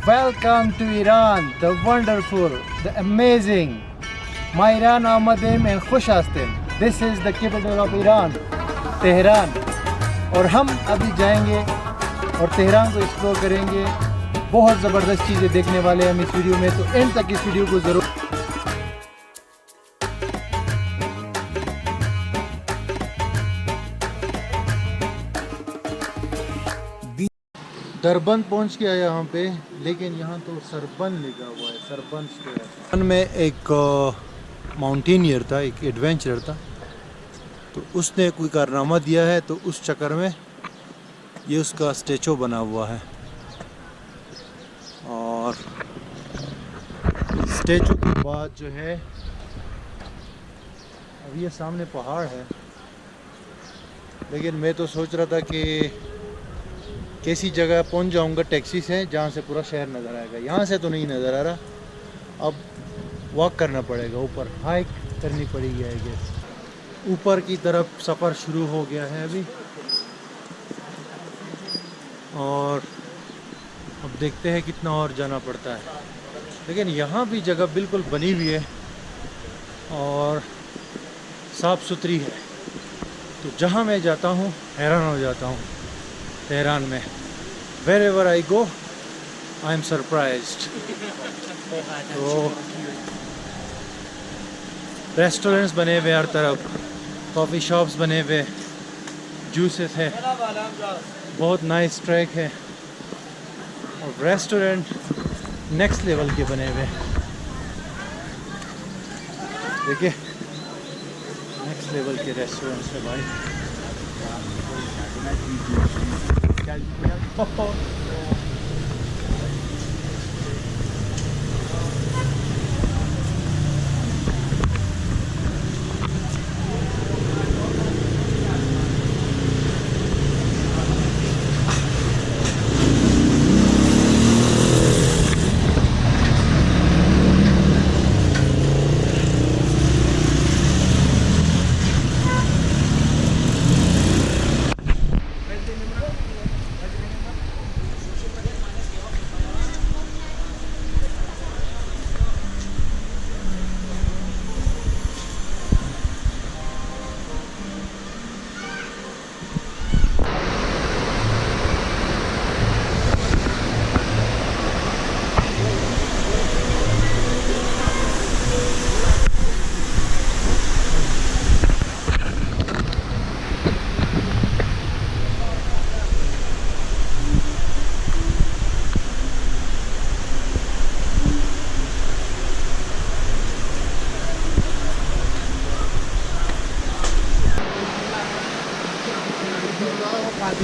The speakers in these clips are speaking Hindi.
Welcome to Iran, the wonderful, the amazing. Ma Iran आमदेम and खुश आस्तेम. This is the capital of Iran, Tehran. और हम अभी जाएंगे और तेहरान को एक्सप्लोर करेंगे. बहुत ज़बरदस्त चीज़ें देखने वाले हैं हम इस वीडियो में, तो एंड तक इस वीडियो को ज़रूर. दरबंद पहुंच गया यहाँ पे, लेकिन यहाँ तो सरबन लिखा हुआ है, सरबन स्क्वायर में. एक माउंटेनियर था, एक एडवेंचरर था, तो उसने कोई कारनामा दिया है, तो उस चक्कर में ये उसका स्टैचू बना हुआ है. और स्टैचू के बाद जो है, अब ये सामने पहाड़ है, लेकिन मैं तो सोच रहा था कि कैसी जगह पहुंच जाऊंगा टैक्सी से जहां से पूरा शहर नज़र आएगा. यहाँ से तो नहीं नज़र आ रहा, अब वॉक करना पड़ेगा, ऊपर हाइक करनी पड़ेगी आई गेस. ऊपर की तरफ सफ़र शुरू हो गया है अभी, और अब देखते हैं कितना और जाना पड़ता है. लेकिन यहाँ भी जगह बिल्कुल बनी हुई है और साफ़ सुथरी है, तो जहाँ मैं जाता हूँ हैरान हो जाता हूँ. तेहरान में wherever I go I am surprised. तो रेस्टोरेंट्स बने हुए हर तरफ, कॉफ़ी शॉप्स बने हुए, जूसेस है, बहुत नाइस ट्रैक है, और रेस्टोरेंट नेक्स्ट लेवल के बने हुए. देखिए नेक्स्ट लेवल के रेस्टोरेंट्स है भाई.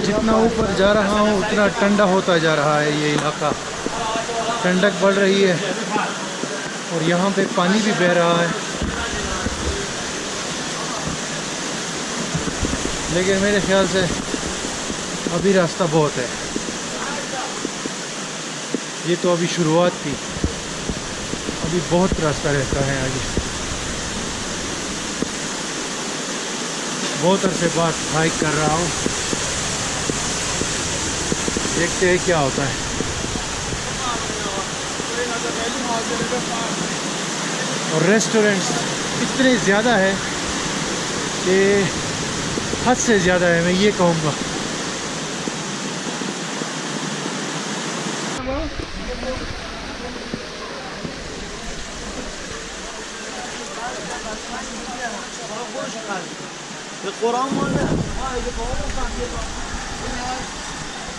जितना ऊपर जा रहा हूँ उतना ठंडा होता जा रहा है. ये इलाका ठंडक बढ़ रही है, और यहाँ पे पानी भी बह रहा है, लेकिन मेरे ख्याल से अभी रास्ता बहुत है. ये तो अभी शुरुआत थी, अभी बहुत रास्ता रहता है आगे. बहुत अरसे बाद हाइक कर रहा हूँ, देखते हैं क्या होता है. और रेस्टोरेंट्स इतने ज़्यादा है कि हद से ज़्यादा है, मैं ये कहूँगा.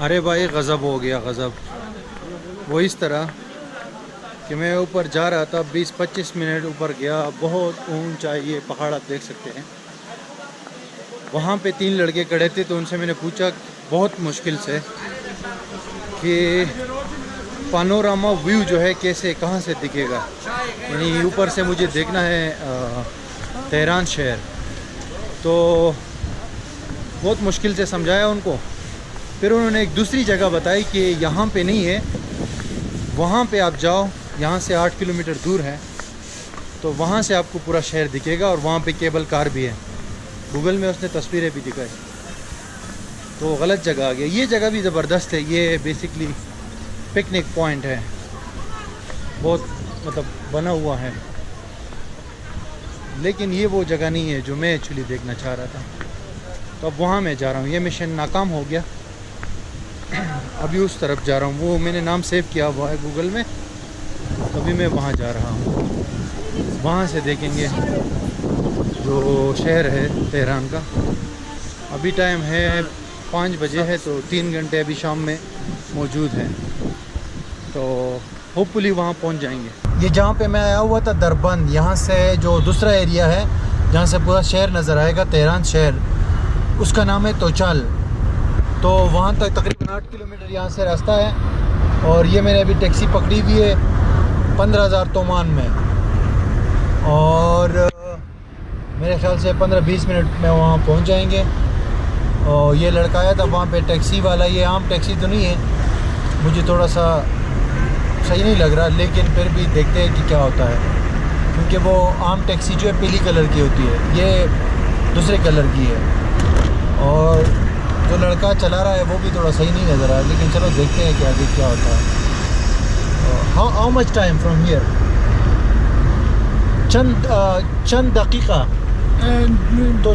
अरे भाई गज़ब हो गया, गज़ब. वो इस तरह कि मैं ऊपर जा रहा था, 20-25 मिनट ऊपर गया, बहुत ऊंचा ये पहाड़ आप देख सकते हैं. वहाँ पे 3 लड़के खड़े थे, तो उनसे मैंने पूछा बहुत मुश्किल से कि पानोरामा व्यू जो है कैसे कहाँ से दिखेगा, यानी ऊपर से मुझे देखना है तेहरान शहर। तो बहुत मुश्किल से समझाया उनको, फिर उन्होंने एक दूसरी जगह बताई कि यहाँ पे नहीं है, वहाँ पे आप जाओ, यहाँ से 8 किलोमीटर दूर है, तो वहाँ से आपको पूरा शहर दिखेगा और वहाँ पे केबल कार भी है। गूगल में उसने तस्वीरें भी दिखाई, तो गलत जगह आ गया। ये जगह भी ज़बरदस्त है, ये बेसिकली पिकनिक पॉइंट है, बहुत मतलब बना हुआ है, लेकिन ये वो जगह नहीं है जो मैं एक्चुअली देखना चाह रहा था। तो अब वहाँ मैं जा रहा हूँ, ये मिशन नाकाम हो गया, अभी उस तरफ जा रहा हूँ। वो मैंने नाम सेव किया हुआ है गूगल में, तो अभी मैं वहाँ जा रहा हूँ। वहाँ से देखेंगे जो शहर है तेहरान का। अभी टाइम है 5 बजे है, तो 3 घंटे अभी शाम में मौजूद हैं, तो होपफुली वहाँ पहुँच जाएंगे। ये जहाँ पे मैं आया हुआ था दरबंद, यहाँ से जो दूसरा एरिया है जहाँ से पूरा शहर नज़र आएगा, तेहरान शहर, उसका नाम है तोचाल। तो वहाँ तक तकरीबन 8 किलोमीटर यहाँ से रास्ता है, और ये मैंने अभी टैक्सी पकड़ी हुई है 15,000 तोमान में, और मेरे ख्याल से 15-20 मिनट में वहाँ पहुँच जाएंगे। और ये लड़का आया था वहाँ पे टैक्सी वाला, ये आम टैक्सी तो नहीं है, मुझे थोड़ा सा सही नहीं लग रहा, लेकिन फिर भी देखते हैं कि क्या होता है, क्योंकि वो आम टैक्सी जो है पीली कलर की होती है, ये दूसरे कलर की है, और जो लड़का चला रहा है वो भी थोड़ा सही नहीं नज़र आ रहा, लेकिन चलो देखते हैं कि आगे क्या होता है। How much time from here? चंद दकीका तो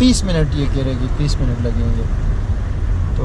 30 मिनट ये कह रहे कि 30 मिनट लगेंगे। तो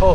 हो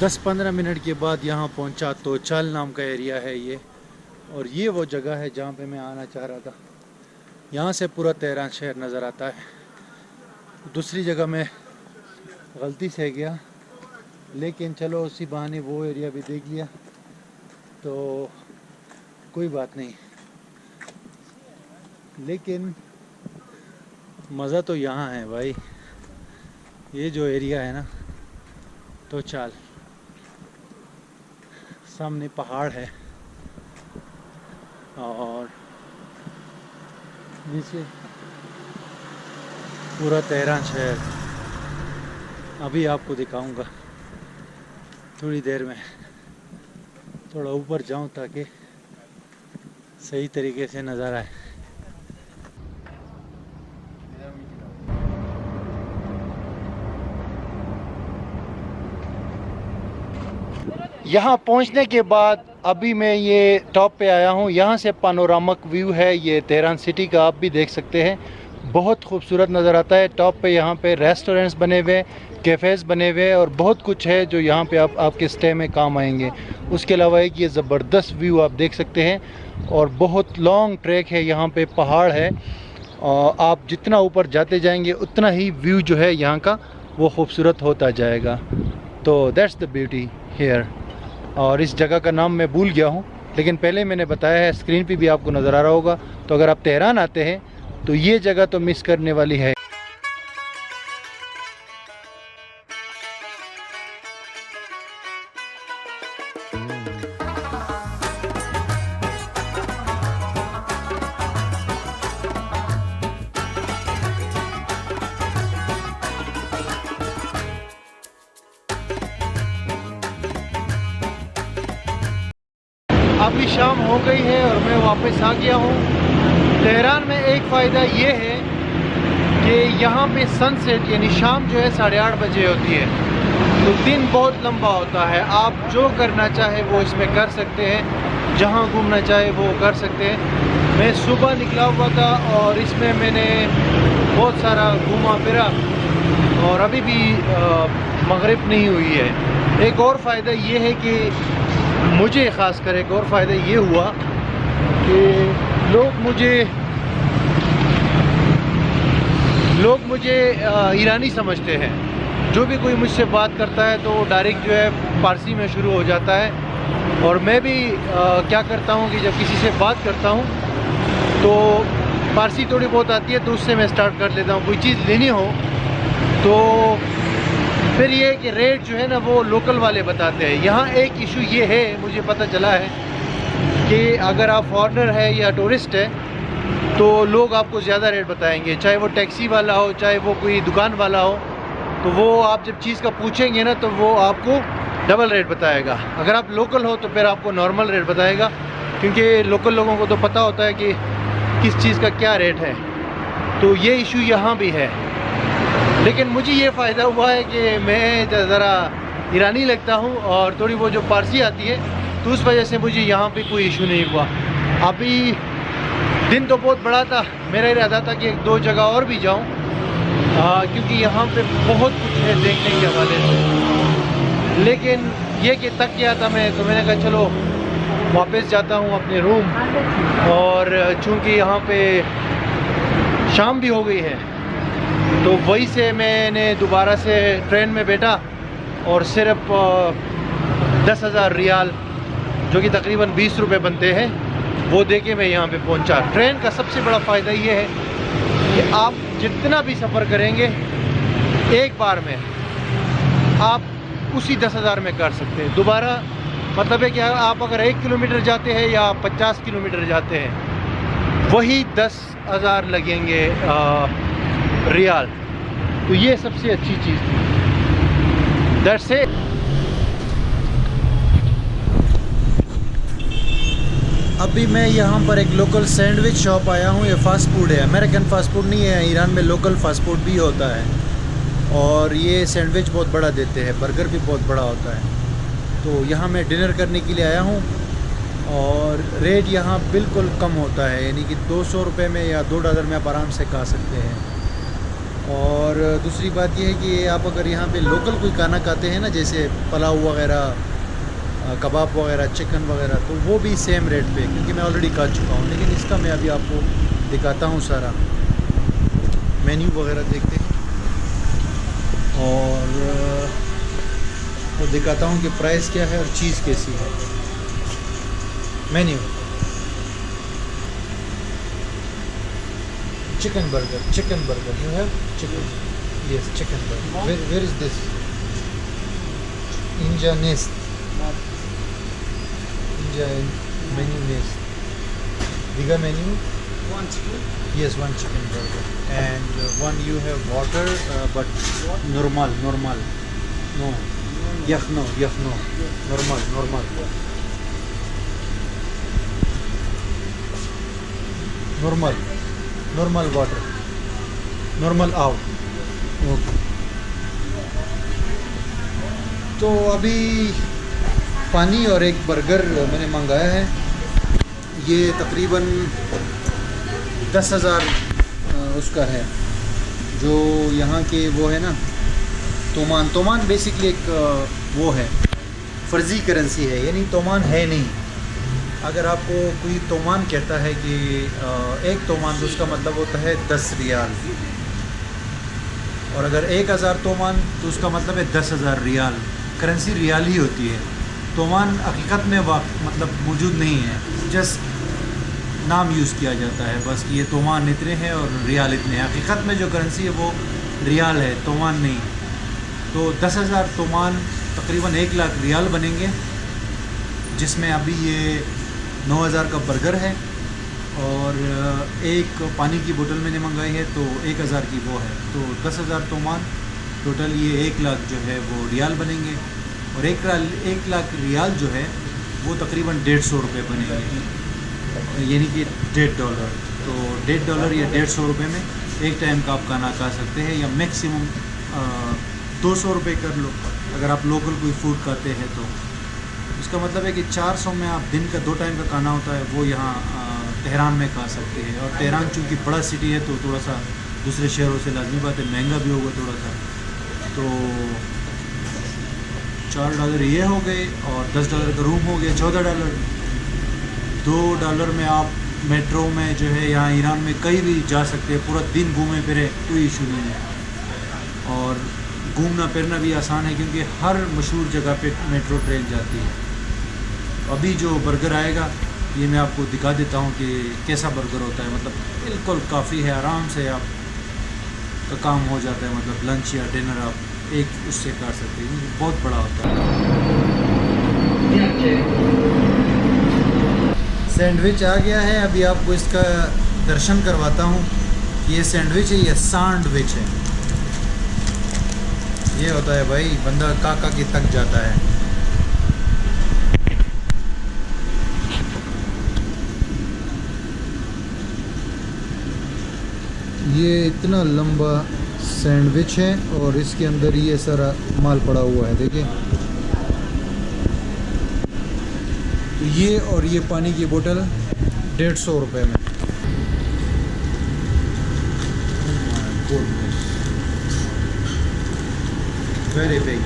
दस 15 मिनट के बाद यहाँ पहुँचा। तो चाल नाम का एरिया है ये, और ये वो जगह है जहाँ पे मैं आना चाह रहा था। यहाँ से पूरा तेहरान शहर नज़र आता है। दूसरी जगह मैं गलती से गया, लेकिन चलो उसी बहाने वो एरिया भी देख लिया, तो कोई बात नहीं। लेकिन मज़ा तो यहाँ है भाई, ये जो एरिया है ना, तो चाल सामने पहाड़ है और नीचे पूरा तेहरान शहर। अभी आपको दिखाऊंगा थोड़ी देर में, थोड़ा ऊपर जाऊं ताकि सही तरीके से नज़र आए। यहाँ पहुँचने के बाद अभी मैं ये टॉप पे आया हूँ। यहाँ से पानोरामिक व्यू है ये तेहरान सिटी का, आप भी देख सकते हैं, बहुत खूबसूरत नज़र आता है। टॉप पे यहाँ पे रेस्टोरेंट्स बने हुए, कैफ़ेज़ बने हुए, और बहुत कुछ है जो यहाँ पे आपके स्टे में काम आएंगे। उसके अलावा एक ये ज़बरदस्त व्यू आप देख सकते हैं, और बहुत लॉन्ग ट्रैक है, यहाँ पे पहाड़ है, और आप जितना ऊपर जाते जाएंगे उतना ही व्यू जो है यहाँ का वो खूबसूरत होता जाएगा। तो दैट्स द ब्यूटी हेयर। और इस जगह का नाम मैं भूल गया हूँ, लेकिन पहले मैंने बताया है, स्क्रीन पे भी आपको नज़र आ रहा होगा। तो अगर आप तेहरान आते हैं तो ये जगह तो मिस करने वाली है। अभी शाम हो गई है और मैं वापस आ गया हूँ। तेहरान में एक फ़ायदा ये है कि यहाँ पे सनसेट यानी शाम जो है 8:30 बजे होती है, तो दिन बहुत लंबा होता है। आप जो करना चाहे वो इसमें कर सकते हैं, जहाँ घूमना चाहे वो कर सकते हैं। मैं सुबह निकला हुआ था और इसमें मैंने बहुत सारा घूमा फिरा, और अभी भी मगरिब नहीं हुई है। एक और फ़ायदा ये है कि मुझे ख़ास कर एक और फ़ायदा ये हुआ कि लोग मुझे ईरानी समझते हैं। जो भी कोई मुझसे बात करता है तो वो डायरेक्ट जो है फ़ारसी में शुरू हो जाता है। और मैं भी क्या करता हूँ कि जब किसी से बात करता हूँ तो फ़ारसी थोड़ी बहुत आती है तो उससे मैं स्टार्ट कर लेता हूँ। कोई चीज़ लेनी हो तो फिर ये कि रेट जो है ना वो लोकल वाले बताते हैं। यहाँ एक इशू ये है, मुझे पता चला है कि अगर आप फॉरेनर है या टूरिस्ट है तो लोग आपको ज़्यादा रेट बताएंगे, चाहे वो टैक्सी वाला हो चाहे वो कोई दुकान वाला हो। तो वो आप जब चीज़ का पूछेंगे ना तो वो आपको डबल रेट बताएगा। अगर आप लोकल हो तो फिर आपको नॉर्मल रेट बताएगा, क्योंकि लोकल लोगों को तो पता होता है कि किस चीज़ का क्या रेट है। तो ये इशू यहाँ भी है। लेकिन मुझे ये फ़ायदा हुआ है कि मैं ज़रा ईरानी लगता हूँ और थोड़ी वो जो पारसी आती है, तो उस वजह से मुझे यहाँ पे कोई इशू नहीं हुआ। अभी दिन तो बहुत बड़ा था, मेरा इरादा था कि एक दो जगह और भी जाऊँ, क्योंकि यहाँ पे बहुत कुछ है देखने के हवाले से। लेकिन ये कि थक गया था मैं, तो मैंने कहा चलो वापस जाता हूँ अपने रूम। और चूँकि यहाँ पे शाम भी हो गई है तो वही से मैंने दोबारा से ट्रेन में बैठा और सिर्फ 10,000 रियाल, जो कि तकरीबन 20 रुपये बनते हैं, वो दे के मैं यहाँ पे पहुँचा। ट्रेन का सबसे बड़ा फ़ायदा ये है कि आप जितना भी सफ़र करेंगे एक बार में आप उसी 10,000 में कर सकते हैं। दोबारा मतलब है कि आप अगर 1 किलोमीटर जाते हैं या 50 किलोमीटर जाते हैं, वही 10,000 लगेंगे रियाल। तो ये सबसे अच्छी चीज़ थी। That's it. अभी मैं यहाँ पर एक लोकल सैंडविच शॉप आया हूँ। ये फ़ास्ट फूड है, अमेरिकन फ़ास्ट फूड नहीं है। ईरान में लोकल फ़ास्ट फूड भी होता है और ये सैंडविच बहुत बड़ा देते हैं, बर्गर भी बहुत बड़ा होता है। तो यहाँ मैं डिनर करने के लिए आया हूँ और रेट यहाँ बिल्कुल कम होता है, यानी कि 200 रुपये में या $2 में आप आराम से खा सकते हैं। और दूसरी बात यह है कि आप अगर यहाँ पे लोकल कोई खाना खाते हैं ना, जैसे पुलाव वगैरह, कबाब वगैरह, चिकन वगैरह, तो वो भी सेम रेट पे, क्योंकि मैं ऑलरेडी खा चुका हूँ। लेकिन इसका मैं अभी आपको दिखाता हूँ, सारा मेन्यू वगैरह देखते हैं और वो दिखाता हूँ कि प्राइस क्या है और चीज़ कैसी है। Menu chicken burger, you have chicken? Yes, chicken burger. Where is this? Inja Nest. Inja menu Nest. Bigger menu? One chicken. Yes, one chicken burger. And one you have water, but normal. No. Yakhno. Normal water, normal आव। ओके, तो अभी पानी और एक बर्गर मैंने मंगाया है। ये तकरीबन 10,000 उसका है, जो यहाँ के वो है ना तोमान बेसिकली एक वो है, फ़र्ज़ी करेंसी है, यानी तोमान है नहीं। अगर आपको कोई तोमान कहता है कि एक तोमान, तो उसका मतलब होता है 10 रियाल। और अगर 1,000 तोमान तो उसका मतलब है 10,000 रियाल। करेंसी रियाल ही होती है। तोमान हकीकत में मतलब मौजूद नहीं है, जस्ट नाम यूज़ किया जाता है बस कि ये तोमान इतने हैं और रियाल इतने हैं। हकीकत में जो करेंसी है वो रियाल है, तोमान नहीं। तो 10,000 तोमान तकरीबन 1 लाख रियाल बनेंगे, जिसमें अभी ये 9,000 का बर्गर है और एक पानी की बोतल मैंने मंगाई है तो 1,000 की वो है। तो 10,000 तोमान टोटल ये 1 लाख जो है वो रियाल बनेंगे। और 1 लाख रियाल जो है वो तकरीबन 150 रुपये बनेंगे, यानी कि $1.5। तो $1.5 या 150 रुपये में एक टाइम का आप खाना खा सकते हैं, या मैक्सिमम 200 रुपये कर लो अगर आप लोकल कोई फूड खाते हैं। तो इसका मतलब है कि 400 में आप दिन का 2 टाइम का खाना होता है वो यहाँ तेहरान में खा सकते हैं। और तेहरान चूँकि बड़ा सिटी है तो थोड़ा सा दूसरे शहरों से लाजमी बात है महंगा भी होगा थोड़ा सा। तो $4 ये हो गए और $10 का रूम हो गया $14। $2 में आप मेट्रो में जो है यहाँ ईरान में कहीं भी जा सकते हैं, पूरा दिन घूमे फिरे, कोई इशू नहीं है। और घूमना फिरना भी आसान है क्योंकि हर मशहूर जगह पे मेट्रो ट्रेन जाती है। अभी जो बर्गर आएगा ये मैं आपको दिखा देता हूँ कि कैसा बर्गर होता है। मतलब बिल्कुल काफ़ी है, आराम से आप का काम हो जाता है। मतलब लंच या डिनर आप एक उससे कर सकते हैं, बहुत बड़ा होता है। सैंडविच आ गया है, अभी आपको इसका दर्शन करवाता हूँ। ये सैंडविच है, ये सैंडविच है। ये होता है भाई, बंदा काका की तक जाता है। ये इतना लंबा सैंडविच है और इसके अंदर ये सारा माल पड़ा हुआ है, देखिए। ये और ये पानी की बोतल 150 रुपये में। Very big.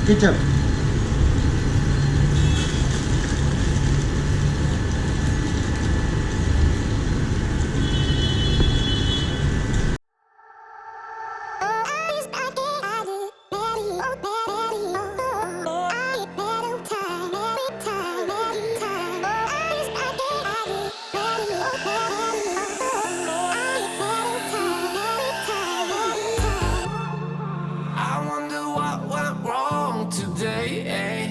Ketchup, I wonder what went wrong today, eh?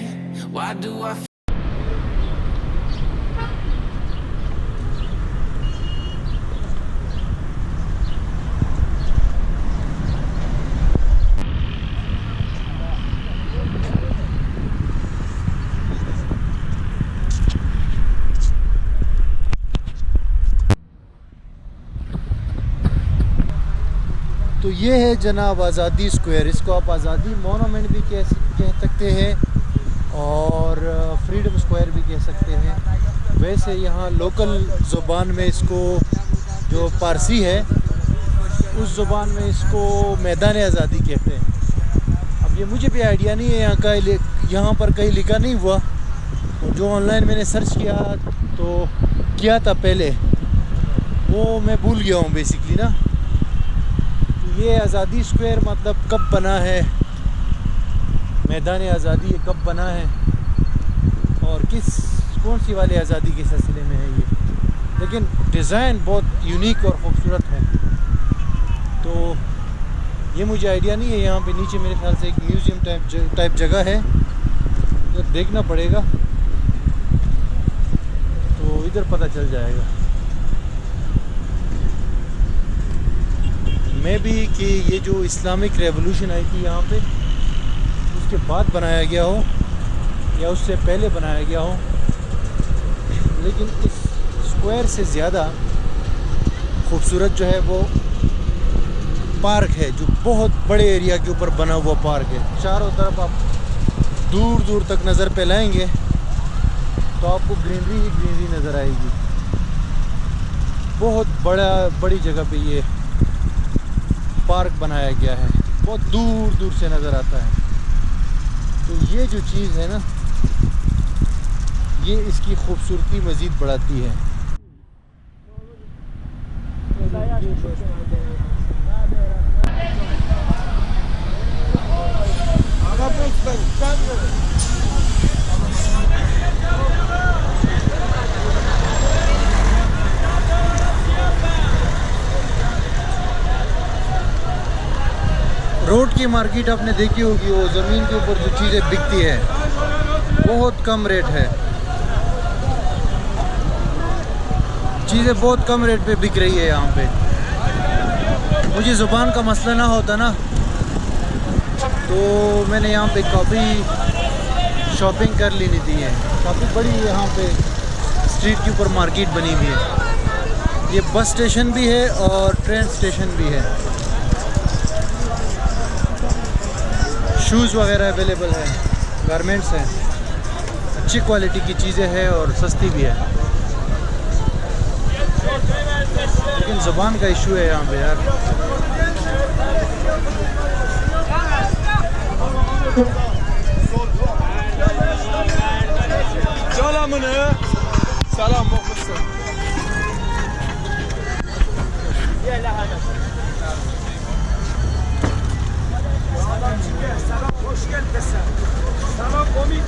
Why do I feel तो ये है जनाब आज़ादी स्क्वायर। इसको आप आज़ादी मोनूमेंट भी कह सकते हैं और फ्रीडम स्क्वायर भी कह सकते हैं। वैसे यहाँ लोकल ज़ुबान में इसको, जो पारसी है उस ज़ुबान में इसको मैदान आज़ादी कहते हैं। अब ये मुझे भी आइडिया नहीं है यहाँ का, यहाँ पर कहीं लिखा नहीं हुआ। और जो ऑनलाइन मैंने सर्च किया था पहले, वो मैं भूल गया हूँ बेसिकली ना। ये आज़ादी स्क्वायर मतलब कब बना है, मैदान आज़ादी ये कब बना है और कौन सी वाली आज़ादी के सिलसिले में है ये। लेकिन डिज़ाइन बहुत यूनिक और ख़ूबसूरत है। तो ये मुझे आइडिया नहीं है। यहाँ पे नीचे मेरे ख्याल से एक म्यूज़ियम टाइप जगह है, तो देखना पड़ेगा, तो इधर पता चल जाएगा। मैं भी कि ये जो इस्लामिक रेवोल्यूशन आई थी यहाँ पे, उसके बाद बनाया गया हो या उससे पहले बनाया गया हो। लेकिन इस स्क्वायर से ज़्यादा खूबसूरत जो है वो पार्क है, जो बहुत बड़े एरिया के ऊपर बना हुआ पार्क है। चारों तरफ आप दूर दूर तक नज़र पे लाएंगे तो आपको ग्रीनरी ही ग्रीनरी नज़र आएगी। बहुत बड़ी जगह पे ये पार्क बनाया गया है, बहुत दूर दूर से नज़र आता है। तो ये जो चीज़ है ना, ये इसकी खूबसूरती मज़ीद बढ़ाती है। रोड की मार्केट आपने देखी होगी, वो ज़मीन के ऊपर जो चीज़ें बिकती है बहुत कम रेट है। चीज़ें बहुत कम रेट पे बिक रही है यहाँ पे। मुझे ज़ुबान का मसला ना होता ना, तो मैंने यहाँ पे काफ़ी शॉपिंग कर लेनी थी। है काफ़ी बड़ी यहाँ पे स्ट्रीट के ऊपर मार्केट बनी हुई है। ये बस स्टेशन भी है और ट्रेन स्टेशन भी है। शूज़ वगैरह अवेलेबल है। गारमेंट्स हैं, अच्छी क्वालिटी की चीज़ें हैं और सस्ती भी है। लेकिन ज़ुबान का इशू है यहाँ पे यार। Selam muhlissin. Selam hoş geldin. Selam komik.